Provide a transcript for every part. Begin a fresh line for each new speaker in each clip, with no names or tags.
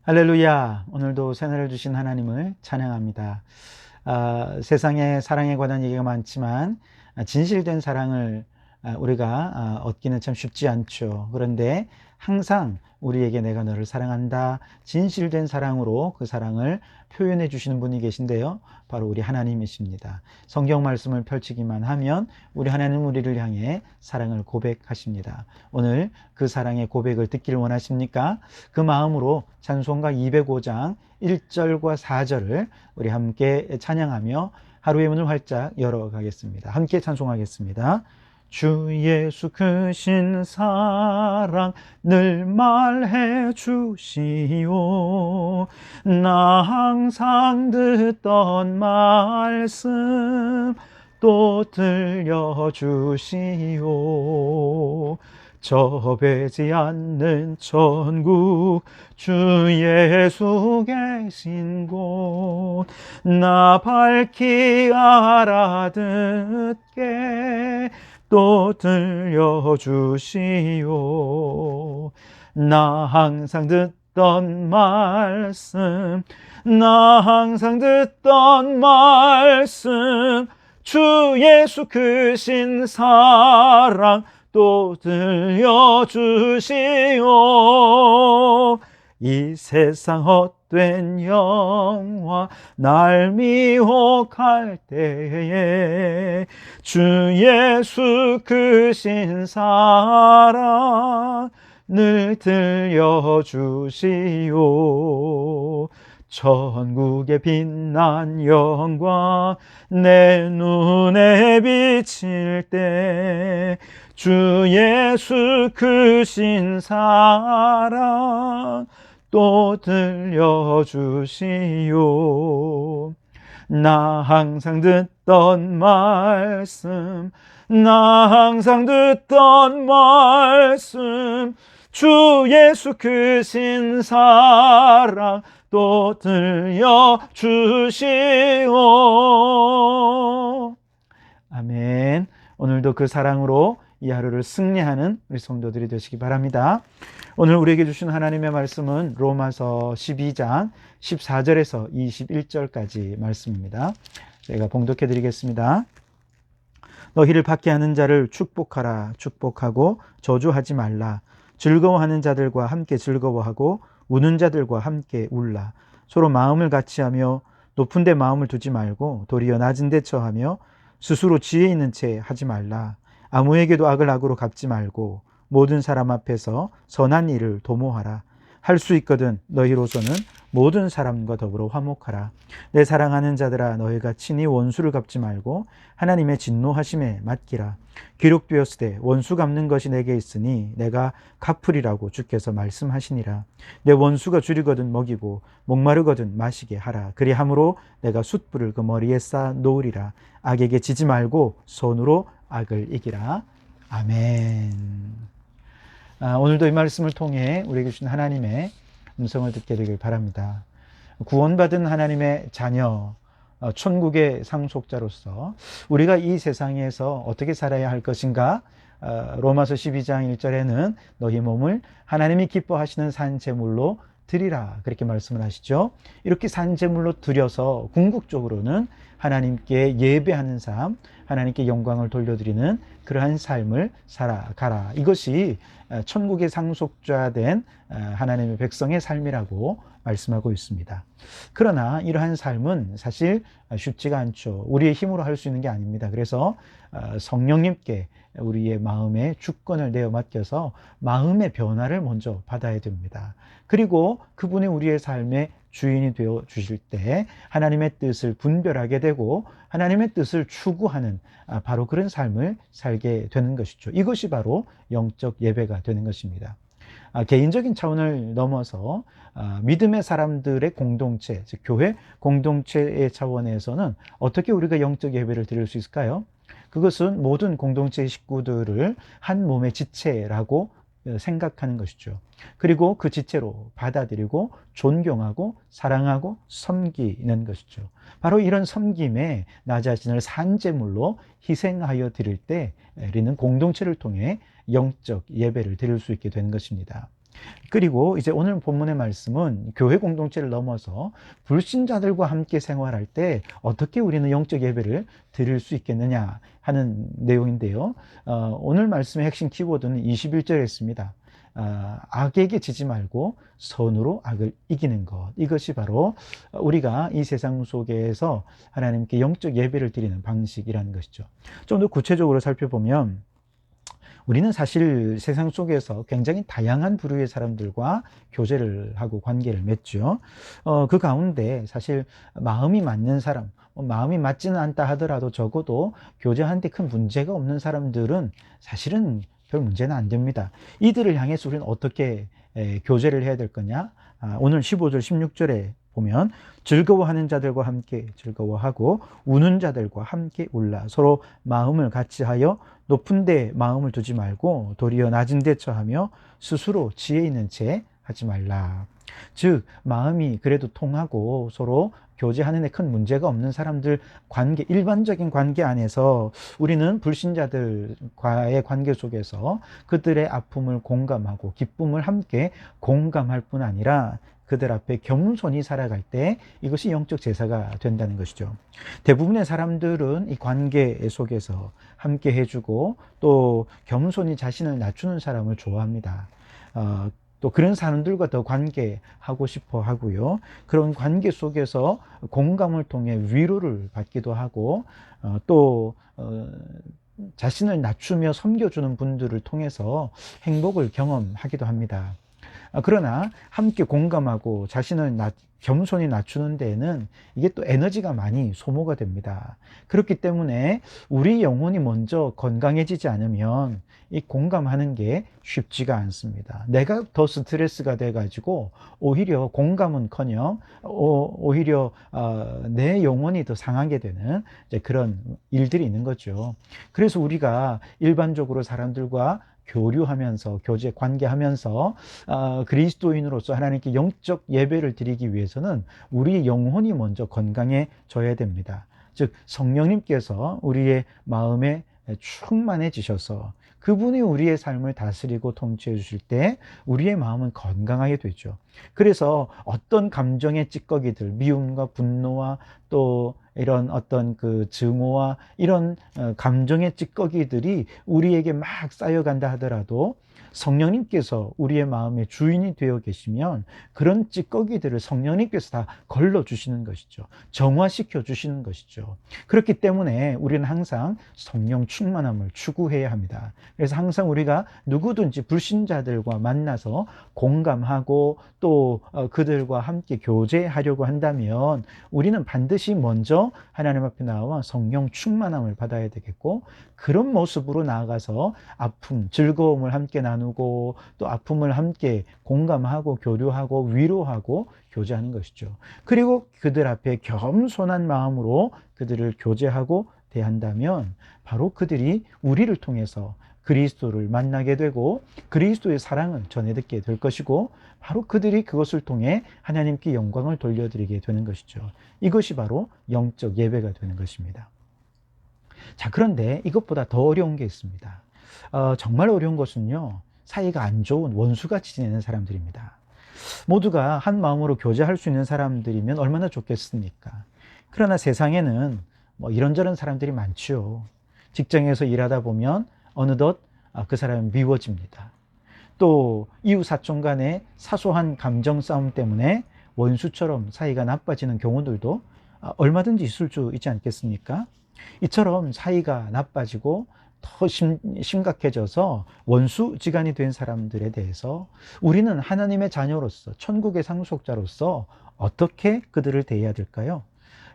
할렐루야. 오늘도 새날을 주신 하나님을 찬양합니다. 세상에 사랑에 관한 얘기가 많지만 진실된 사랑을 우리가 얻기는 참 쉽지 않죠. 그런데 항상 우리에게 내가 너를 사랑한다, 진실된 사랑으로 그 사랑을 표현해 주시는 분이 계신데요, 바로 우리 하나님이십니다. 성경 말씀을 펼치기만 하면 우리 하나님 우리를 향해 사랑을 고백하십니다. 오늘 그 사랑의 고백을 듣기를 원하십니까? 그 마음으로 찬송가 205장 1절과 4절을 우리 함께 찬양하며 하루의 문을 활짝 열어가겠습니다. 함께 찬송하겠습니다. 주 예수 크신 사랑 늘 말해 주시오. 나 항상 듣던 말씀 또 들려주시오. 접해지 않는 천국 주 예수 계신 곳 나 밝히 알아듣게 또 들려주시오. 나 항상 듣던 말씀 나 항상 듣던 말씀 주 예수 크신 사랑 또 들려주시오. 이 세상 헛된 영화 날 미혹할 때에 주 예수 크신 사랑 늘 들려주시오. 천국의 빛난 영광 내 눈에 비칠 때 주 예수 크신 사랑 또 들려주시오. 나 항상 듣던 말씀 나 항상 듣던 말씀 주 예수 크신 사랑 또 들려주시오. 아멘. 오늘도 그 사랑으로 이 하루를 승리하는 우리 성도들이 되시기 바랍니다. 오늘 우리에게 주신 하나님의 말씀은 로마서 12장 14절에서 21절까지 말씀입니다. 제가 봉독해 드리겠습니다. 너희를 박해하는 자를 축복하라. 축복하고 저주하지 말라. 즐거워하는 자들과 함께 즐거워하고 우는 자들과 함께 울라. 서로 마음을 같이하며 높은 데 마음을 두지 말고 도리어 낮은 데 처하며 스스로 지혜 있는 채 하지 말라. 아무에게도 악을 악으로 갚지 말고 모든 사람 앞에서 선한 일을 도모하라. 할 수 있거든 너희로서는 모든 사람과 더불어 화목하라. 내 사랑하는 자들아 너희가 친히 원수를 갚지 말고 하나님의 진노하심에 맡기라. 기록되었으되 원수 갚는 것이 내게 있으니 내가 갚으리라고 주께서 말씀하시니라. 내 원수가 줄이거든 먹이고 목마르거든 마시게 하라. 그리함으로 내가 숯불을 그 머리에 쌓아 놓으리라. 악에게 지지 말고 손으로 악을 이기라. 아멘. 오늘도 이 말씀을 통해 우리에게 주신 하나님의 음성을 듣게 되길 바랍니다. 구원받은 하나님의 자녀, 천국의 상속자로서 우리가 이 세상에서 어떻게 살아야 할 것인가? 로마서 12장 1절에는 너희 몸을 하나님이 기뻐하시는 산제물로 드리라, 그렇게 말씀을 하시죠. 이렇게 산제물로 드려서 궁극적으로는 하나님께 예배하는 삶, 하나님께 영광을 돌려드리는 그러한 삶을 살아가라. 이것이 천국의 상속자 된 하나님의 백성의 삶이라고 말씀하고 있습니다. 그러나 이러한 삶은 사실 쉽지가 않죠. 우리의 힘으로 할 수 있는 게 아닙니다. 그래서 성령님께 우리의 마음에 주권을 내어 맡겨서 마음의 변화를 먼저 받아야 됩니다. 그리고 그분이 우리의 삶의 주인이 되어 주실 때 하나님의 뜻을 분별하게 되고 하나님의 뜻을 추구하는 바로 그런 삶을 살게 되는 것이죠. 이것이 바로 영적 예배가 되는 것입니다. 개인적인 차원을 넘어서 믿음의 사람들의 공동체, 즉 교회 공동체의 차원에서는 어떻게 우리가 영적 예배를 드릴 수 있을까요? 그것은 모든 공동체의 식구들을 한 몸의 지체라고 생각하는 것이죠. 그리고 그 지체로 받아들이고 존경하고 사랑하고 섬기는 것이죠. 바로 이런 섬김에 나 자신을 산제물로 희생하여 드릴 때 우리는 공동체를 통해 영적 예배를 드릴 수 있게 되는 것입니다. 그리고 이제 오늘 본문의 말씀은 교회 공동체를 넘어서 불신자들과 함께 생활할 때 어떻게 우리는 영적 예배를 드릴 수 있겠느냐 하는 내용인데요. 오늘 말씀의 핵심 키워드는 21절에 있습니다. 악에게 지지 말고 선으로 악을 이기는 것. 이것이 바로 우리가 이 세상 속에서 하나님께 영적 예배를 드리는 방식이라는 것이죠. 좀 더 구체적으로 살펴보면 우리는 사실 세상 속에서 굉장히 다양한 부류의 사람들과 교제를 하고 관계를 맺죠. 그 가운데 사실 마음이 맞는 사람, 마음이 맞지는 않다 하더라도 적어도 교제하는데 큰 문제가 없는 사람들은 사실은 별 문제는 안 됩니다. 이들을 향해서 우리는 어떻게 교제를 해야 될 거냐? 오늘 15절, 16절에 보면 즐거워하는 자들과 함께 즐거워하고 우는 자들과 함께 울라. 서로 마음을 같이 하여 높은 데 마음을 두지 말고 도리어 낮은 데 처하며 스스로 지혜 있는 채 하지 말라. 즉 마음이 그래도 통하고 서로 교제하는 데 큰 문제가 없는 사람들 관계, 일반적인 관계 안에서 우리는 불신자들과의 관계 속에서 그들의 아픔을 공감하고 기쁨을 함께 공감할 뿐 아니라 그들 앞에 겸손히 살아갈 때 이것이 영적 제사가 된다는 것이죠. 대부분의 사람들은 이 관계 속에서 함께 해주고 또 겸손히 자신을 낮추는 사람을 좋아합니다. 또 그런 사람들과 더 관계하고 싶어 하고요. 그런 관계 속에서 공감을 통해 위로를 받기도 하고 또 자신을 낮추며 섬겨주는 분들을 통해서 행복을 경험하기도 합니다. 그러나 함께 공감하고 자신을 겸손히 낮추는 데에는 이게 또 에너지가 많이 소모가 됩니다. 그렇기 때문에 우리 영혼이 먼저 건강해지지 않으면 이 공감하는 게 쉽지가 않습니다. 내가 더 스트레스가 돼가지고 오히려 공감은커녕 오히려 내 영혼이 더 상하게 되는 그런 일들이 있는 거죠. 그래서 우리가 일반적으로 사람들과 교류하면서 교제 관계하면서 그리스도인으로서 하나님께 영적 예배를 드리기 위해서는 우리 영혼이 먼저 건강해져야 됩니다. 즉 성령님께서 우리의 마음에 충만해지셔서 그분이 우리의 삶을 다스리고 통치해 주실 때 우리의 마음은 건강하게 되죠. 그래서 어떤 감정의 찌꺼기들, 미움과 분노와 또 이런 어떤 그 증오와 이런 감정의 찌꺼기들이 우리에게 막 쌓여간다 하더라도 성령님께서 우리의 마음의 주인이 되어 계시면 그런 찌꺼기들을 성령님께서 다 걸러주시는 것이죠. 정화시켜 주시는 것이죠. 그렇기 때문에 우리는 항상 성령 충만함을 추구해야 합니다. 그래서 항상 우리가 누구든지 불신자들과 만나서 공감하고 또 그들과 함께 교제하려고 한다면 우리는 반드시 먼저 하나님 앞에 나와 성령 충만함을 받아야 되겠고 그런 모습으로 나아가서 아픔, 즐거움을 함께 나누고 또 아픔을 함께 공감하고 교류하고 위로하고 교제하는 것이죠. 그리고 그들 앞에 겸손한 마음으로 그들을 교제하고 대한다면 바로 그들이 우리를 통해서 그리스도를 만나게 되고 그리스도의 사랑을 전해 듣게 될 것이고 바로 그들이 그것을 통해 하나님께 영광을 돌려드리게 되는 것이죠. 이것이 바로 영적 예배가 되는 것입니다. 자, 그런데 이것보다 더 어려운 게 있습니다. 정말 어려운 것은요, 사이가 안 좋은 원수같이 지내는 사람들입니다. 모두가 한 마음으로 교제할 수 있는 사람들이면 얼마나 좋겠습니까? 그러나 세상에는 뭐 이런저런 사람들이 많지요. 직장에서 일하다 보면 어느덧 그 사람은 미워집니다. 또 이웃 사촌 간의 사소한 감정 싸움 때문에 원수처럼 사이가 나빠지는 경우들도 얼마든지 있을 수 있지 않겠습니까? 이처럼 사이가 나빠지고 더 심각해져서 원수지간이 된 사람들에 대해서 우리는 하나님의 자녀로서 천국의 상속자로서 어떻게 그들을 대해야 될까요?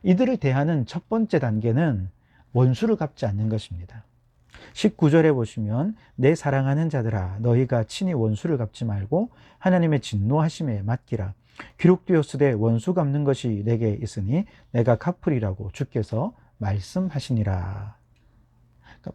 이들을 대하는 첫 번째 단계는 원수를 갚지 않는 것입니다. 19절에 보시면 내 사랑하는 자들아 너희가 친히 원수를 갚지 말고 하나님의 진노하심에 맡기라. 기록되었으되 원수 갚는 것이 내게 있으니 내가 갚으리라고 주께서 말씀하시니라.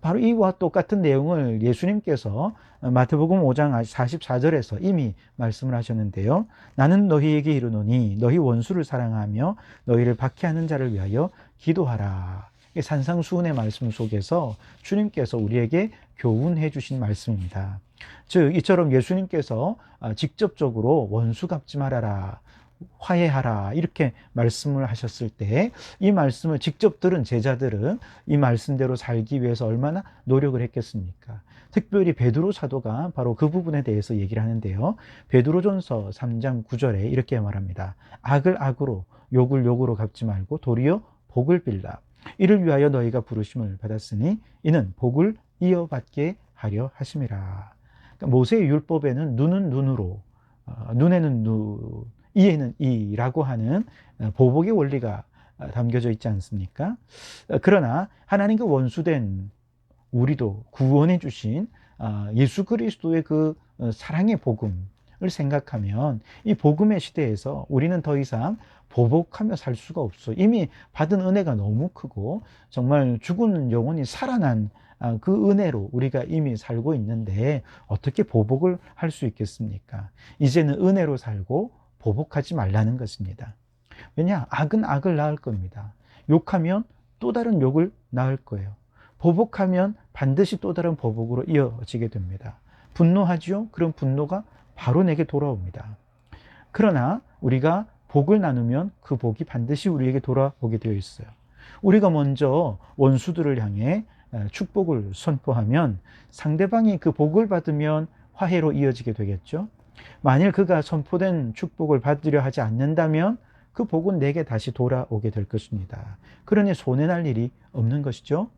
바로 이와 똑같은 내용을 예수님께서 마태복음 5장 44절에서 이미 말씀을 하셨는데요. 나는 너희에게 이르노니 너희 원수를 사랑하며 너희를 박해하는 자를 위하여 기도하라. 산상수훈의 말씀 속에서 주님께서 우리에게 교훈해 주신 말씀입니다. 즉 이처럼 예수님께서 직접적으로 원수 갚지 말아라, 화해하라 이렇게 말씀을 하셨을 때 이 말씀을 직접 들은 제자들은 이 말씀대로 살기 위해서 얼마나 노력을 했겠습니까? 특별히 베드로 사도가 바로 그 부분에 대해서 얘기를 하는데요. 베드로전서 3장 9절에 이렇게 말합니다. 악을 악으로 욕을 욕으로 갚지 말고 도리어 복을 빌라. 이를 위하여 너희가 부르심을 받았으니 이는 복을 이어받게 하려 하심이라. 그러니까 모세의 율법에는 눈은 눈으로, 눈에는 눈, 이에는 이라고 하는 보복의 원리가 담겨져 있지 않습니까? 그러나 하나님과 원수된 우리도 구원해 주신 예수 그리스도의 그 사랑의 복음을 생각하면 이 복음의 시대에서 우리는 더 이상 보복하며 살 수가 없어. 이미 받은 은혜가 너무 크고 정말 죽은 영혼이 살아난 그 은혜로 우리가 이미 살고 있는데 어떻게 보복을 할 수 있겠습니까? 이제는 은혜로 살고 보복하지 말라는 것입니다. 왜냐? 악은 악을 낳을 겁니다. 욕하면 또 다른 욕을 낳을 거예요. 보복하면 반드시 또 다른 보복으로 이어지게 됩니다. 분노하지요? 그럼 분노가 바로 내게 돌아옵니다. 그러나 우리가 복을 나누면 그 복이 반드시 우리에게 돌아오게 되어 있어요. 우리가 먼저 원수들을 향해 축복을 선포하면 상대방이 그 복을 받으면 화해로 이어지게 되겠죠. 만일 그가 선포된 축복을 받으려 하지 않는다면 그 복은 내게 다시 돌아오게 될 것입니다. 그러니 손해날 일이 없는 것이죠.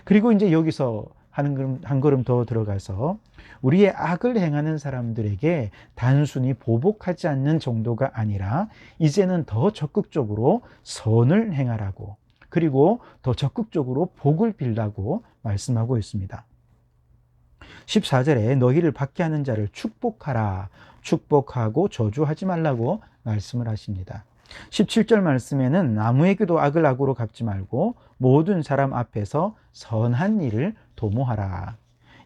그리고 이제 여기서 한 걸음 더 들어가서 우리의 악을 행하는 사람들에게 단순히 보복하지 않는 정도가 아니라 이제는 더 적극적으로 선을 행하라고, 그리고 더 적극적으로 복을 빌라고 말씀하고 있습니다. 14절에 너희를 받게 하는 자를 축복하라, 축복하고 저주하지 말라고 말씀을 하십니다. 17절 말씀에는 아무에게도 악을 악으로 갚지 말고 모든 사람 앞에서 선한 일을 도모하라.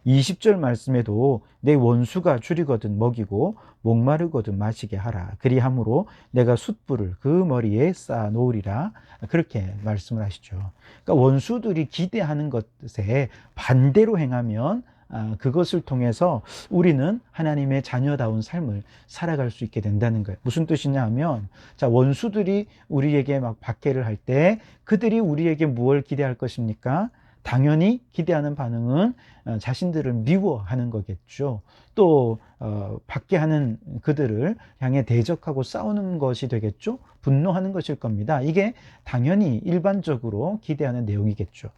20절 말씀에도 내 원수가 줄이거든 먹이고 목마르거든 마시게 하라. 그리함으로 내가 숯불을 그 머리에 쌓아 놓으리라. 그렇게 말씀을 하시죠. 그러니까 원수들이 기대하는 것에 반대로 행하면 그것을 통해서 우리는 하나님의 자녀다운 삶을 살아갈 수 있게 된다는 거예요. 무슨 뜻이냐 하면, 자, 원수들이 우리에게 막 박해를 할 때 그들이 우리에게 무엇을 기대할 것입니까? 당연히 기대하는 반응은 자신들을 미워하는 거겠죠. 또 박해하는 그들을 향해 대적하고 싸우는 것이 되겠죠. 분노하는 것일 겁니다. 이게 당연히 일반적으로 기대하는 내용이겠죠.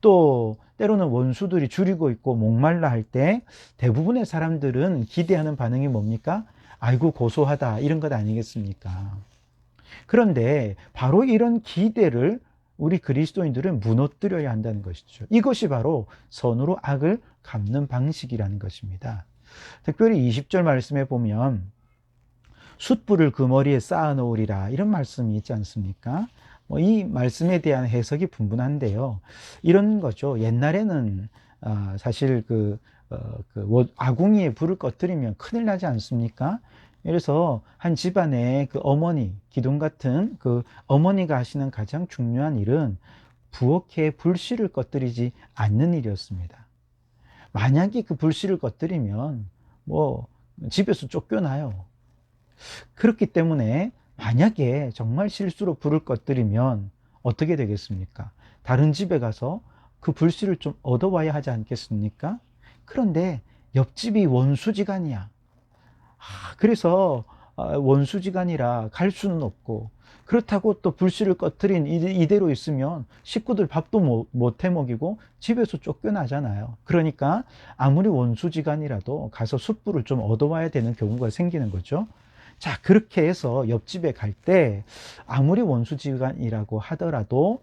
또 때로는 원수들이 줄이고 있고 목말라 할 때 대부분의 사람들은 기대하는 반응이 뭡니까? 아이고 고소하다, 이런 것 아니겠습니까? 그런데 바로 이런 기대를 우리 그리스도인들은 무너뜨려야 한다는 것이죠. 이것이 바로 선으로 악을 갚는 방식이라는 것입니다. 특별히 20절 말씀에 보면 숯불을 그 머리에 쌓아 놓으리라, 이런 말씀이 있지 않습니까? 이 말씀에 대한 해석이 분분한데요. 이런 거죠. 옛날에는 사실 아궁이에 불을 꺼뜨리면 큰일 나지 않습니까? 그래서 한 집안의 그 어머니, 기둥 같은 그 어머니가 하시는 가장 중요한 일은 부엌에 불씨를 꺼뜨리지 않는 일이었습니다. 만약에 그 불씨를 꺼뜨리면 집에서 쫓겨나요. 그렇기 때문에 만약에 정말 실수로 불을 꺼뜨리면 어떻게 되겠습니까? 다른 집에 가서 그 불씨를 좀 얻어와야 하지 않겠습니까? 그런데 옆집이 원수지간이야. 그래서 원수지간이라 갈 수는 없고, 그렇다고 또 불씨를 꺼뜨린 이대로 있으면 식구들 밥도 못 해 먹이고 집에서 쫓겨나잖아요. 그러니까 아무리 원수지간이라도 가서 숯불을 좀 얻어와야 되는 경우가 생기는 거죠. 자, 그렇게 해서 옆집에 갈 때 아무리 원수지간이라고 하더라도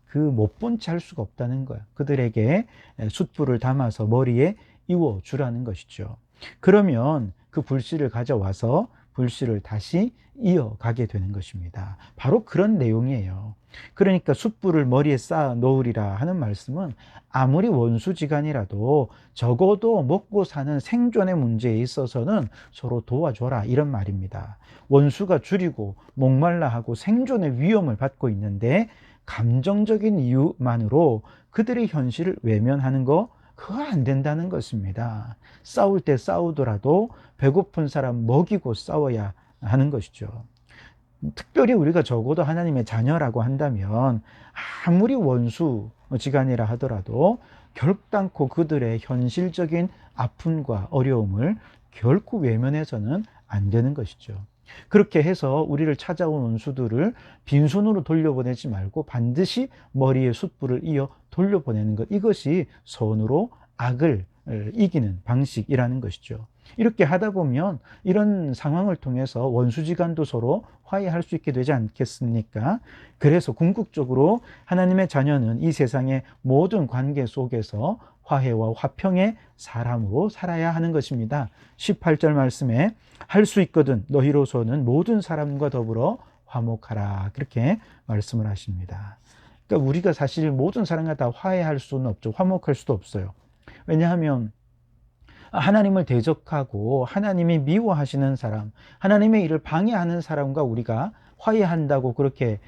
그 못 본 채 할 수가 없다는 거예요. 그들에게 숯불을 담아서 머리에 이워 주라는 것이죠. 그러면 그 불씨를 가져와서 불씨를 다시 이어가게 되는 것입니다. 바로 그런 내용이에요. 그러니까 숯불을 머리에 쌓아 놓으리라 하는 말씀은 아무리 원수지간이라도 적어도 먹고 사는 생존의 문제에 있어서는 서로 도와줘라, 이런 말입니다. 원수가 줄이고 목말라 하고 생존의 위험을 받고 있는데 감정적인 이유만으로 그들의 현실을 외면하는 거, 그거 안 된다는 것입니다. 싸울 때 싸우더라도 배고픈 사람 먹이고 싸워야 하는 것이죠. 특별히 우리가 적어도 하나님의 자녀라고 한다면 아무리 원수지간이라 하더라도 결단코 그들의 현실적인 아픔과 어려움을 결코 외면해서는 안 되는 것이죠. 그렇게 해서 우리를 찾아온 원수들을 빈손으로 돌려보내지 말고 반드시 머리에 숯불을 이어 돌려보내는 것, 이것이 선으로 악을 이기는 방식이라는 것이죠. 이렇게 하다 보면 이런 상황을 통해서 원수지간도 서로 화해할 수 있게 되지 않겠습니까? 그래서 궁극적으로 하나님의 자녀는 이 세상의 모든 관계 속에서 화해와 화평의 사람으로 살아야 하는 것입니다. 18절 말씀에 할 수 있거든 너희로서는 모든 사람과 더불어 화목하라, 그렇게 말씀을 하십니다. 그러니까 우리가 사실 모든 사람과 다 화해할 수는 없죠. 화목할 수도 없어요. 왜냐하면 하나님을 대적하고 하나님이 미워하시는 사람, 하나님의 일을 방해하는 사람과 우리가 화해한다고 그렇게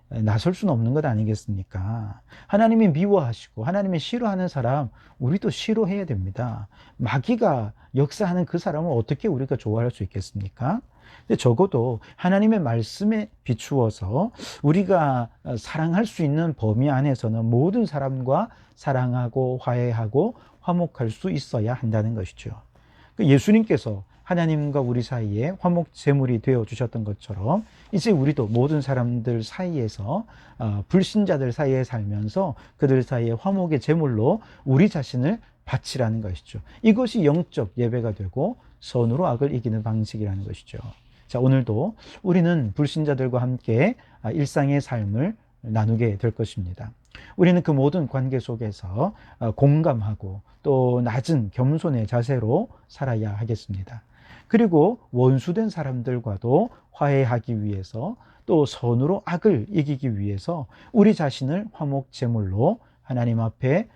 나설 수는 없는 것 아니겠습니까? 하나님이 미워하시고 하나님이 싫어하는 사람, 우리도 싫어해야 됩니다. 마귀가 역사하는 그 사람을 어떻게 우리가 좋아할 수 있겠습니까? 근데 적어도 하나님의 말씀에 비추어서 우리가 사랑할 수 있는 범위 안에서는 모든 사람과 사랑하고 화해하고 화목할 수 있어야 한다는 것이죠. 예수님께서 하나님과 우리 사이에 화목 제물이 되어 주셨던 것처럼 이제 우리도 모든 사람들 사이에서 불신자들 사이에 살면서 그들 사이에 화목의 제물로 우리 자신을 바치라는 것이죠. 이것이 영적 예배가 되고 선으로 악을 이기는 방식이라는 것이죠. 자, 오늘도 우리는 불신자들과 함께 일상의 삶을 나누게 될 것입니다. 우리는 그 모든 관계 속에서 공감하고 또 낮은 겸손의 자세로 살아야 하겠습니다. 그리고 원수된 사람들과도 화해하기 위해서 또 선으로 악을 이기기 위해서 우리 자신을 화목 제물로 하나님 앞에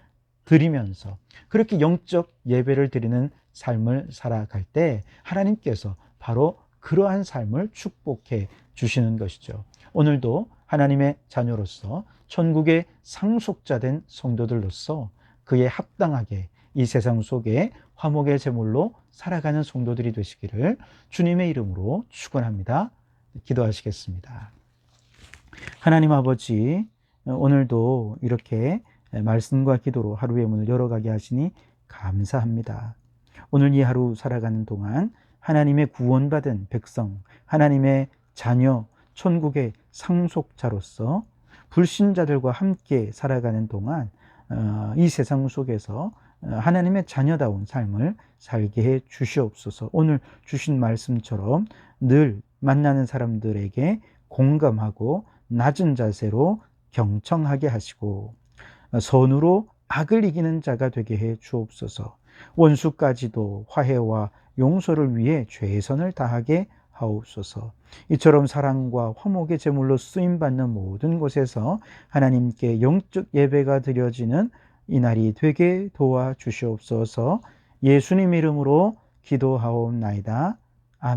드리면서 그렇게 영적 예배를 드리는 삶을 살아갈 때 하나님께서 바로 그러한 삶을 축복해 주시는 것이죠. 오늘도 하나님의 자녀로서 천국의 상속자된 성도들로서 그에 합당하게 이 세상 속에 화목의 제물로 살아가는 성도들이 되시기를 주님의 이름으로 축원합니다. 기도하시겠습니다. 하나님 아버지, 오늘도 이렇게 말씀과 기도로 하루의 문을 열어가게 하시니 감사합니다. 오늘 이 하루 살아가는 동안 하나님의 구원받은 백성, 하나님의 자녀, 천국의 상속자로서 불신자들과 함께 살아가는 동안 이 세상 속에서 하나님의 자녀다운 삶을 살게 해 주시옵소서. 오늘 주신 말씀처럼 늘 만나는 사람들에게 공감하고 낮은 자세로 경청하게 하시고 선으로 악을 이기는 자가 되게 해 주옵소서. 원수까지도 화해와 용서를 위해 최선을 다하게 하옵소서. 이처럼 사랑과 화목의 제물로 쓰임받는 모든 곳에서 하나님께 영적 예배가 드려지는 이날이 되게 도와주시옵소서. 예수님 이름으로 기도하옵나이다.